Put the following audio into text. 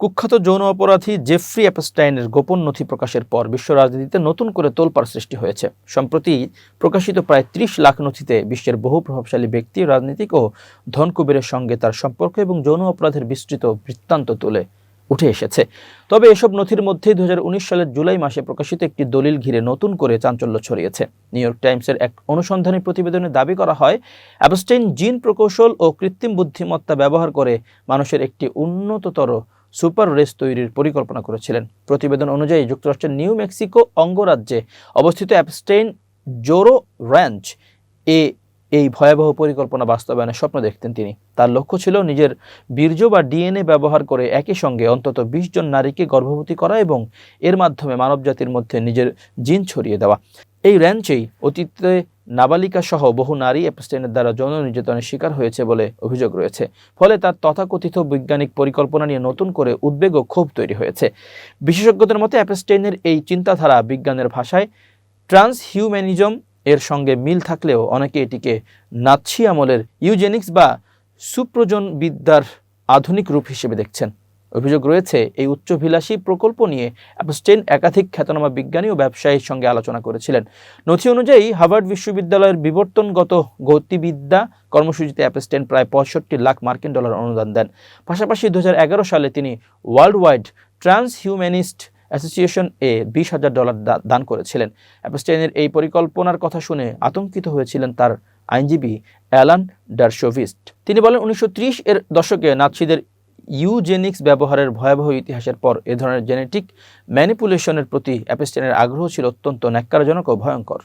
কুখ্যাত যৌন অপরাধী জেফ্রি অ্যাপস্টাইনের গোপন নথি প্রকাশের পর বিশ্ব রাজনীতিতে নতুন করে তোলপাড় সৃষ্টি হয়েছে। সম্প্রতি প্রকাশিত প্রায় ৩০ লাখ নথিতে বিশ্বের বহু প্রভাবশালী ব্যক্তি, রাজনীতিক ও ধনকুবেরের সঙ্গে তার সম্পর্ক এবং যৌন অপরাধের বিস্তৃত বৃত্তান্ত তুলে উঠে এসেছে। তবে এসব নথির মধ্যে 2019 সালের জুলাই মাসে প্রকাশিত একটি দলিল ঘিরে নতুন করে চাঞ্চল্য ছড়িয়েছে। নিউ ইয়র্ক টাইমসের এক অনুসন্ধানী প্রতিবেদনে দাবি করা হয়, অ্যাপস্টাইন জিন প্রকৌশল ও কৃত্রিম বুদ্ধিমত্তা ব্যবহার করে মানুষের একটি উন্নততর সুপার রেস তৈরির পরিকল্পনা করেছিলেন। প্রতিবেদন অনুযায়ী যুক্তরাষ্ট্রের নিউ মেক্সিকো অঙ্গরাজ্যে অবস্থিত অ্যাপস্টাইন জোরো র্যাঞ্চ এই ভয়াবহ পরিকল্পনা বাস্তবায়নের স্বপ্ন দেখতেন তিনি। তার লক্ষ্য ছিল নিজের বীর্য বা ডিএনএ ব্যবহার করে একই সঙ্গে অন্তত 20 জন নারীকে গর্ভবতী করা এবং এর মাধ্যমে মানবজাতির মধ্যে নিজের জিন ছড়িয়ে দেওয়া। এই র্যাঞ্চেই অতীতে নাবালিকা সহ বহু নারী অ্যাপস্টাইনের দ্বারা যৌন নির্যাতনের শিকার হয়েছে বলে অভিযোগ রয়েছে। ফলে তার তথাকথিত বৈজ্ঞানিক পরিকল্পনা নিয়ে নতুন করে উদ্বেগ ও ক্ষোভ তৈরি হয়েছে। বিশেষজ্ঞদের মতে অ্যাপস্টাইনের এই চিন্তাধারা বিজ্ঞানের ভাষায় ট্রান্সহিউম্যানিজম এর সঙ্গে মিল থাকলেও অনেকে এটিকে নাৎসি আমলের ইউজেনিক্স বা সুপ্রজনবিদ্যার আধুনিক রূপ হিসেবে দেখছেন। অভিযোগ রয়েছে, এই উচ্চাভিলাষী প্রকল্প নিয়ে অ্যাপস্টাইন একাধিক খ্যাতনামা বিজ্ঞানী ও ব্যবসায়ীর সঙ্গে আলোচনা করেছিলেন। নথি অনুযায়ী হার্ভার্ড বিশ্ববিদ্যালয়ের বিবর্তনগত গতিবিদ্যা কর্মসূচিতে অ্যাপস্টাইন প্রায় 65 লাখ মার্কিন ডলার অনুদান দেন। পাশাপাশি 2011 সালে তিনি ওয়ার্ল্ড ওয়াইড ট্রান্সহিউম্যানিস্ট অ্যাসোসিয়েশন $20,000 দান করেছিলেন। অ্যাপস্টাইনের এই পরিকল্পনার কথা শুনে আতঙ্কিত হয়েছিলেন তার আইনজীবী অ্যালান ডারশোভিস্ট। তিনি বলেন, 1930 এর দশকে নাৎসিদের ইউজেনিক্স ব্যবহারের ভয়াবহ ইতিহাসের পর এ ধরনের জেনেটিক ম্যানিপুলেশনের প্রতি অ্যাপস্টাইনের আগ্রহ ছিল অত্যন্ত ন্যাক্কারজনক ও ভয়ঙ্কর।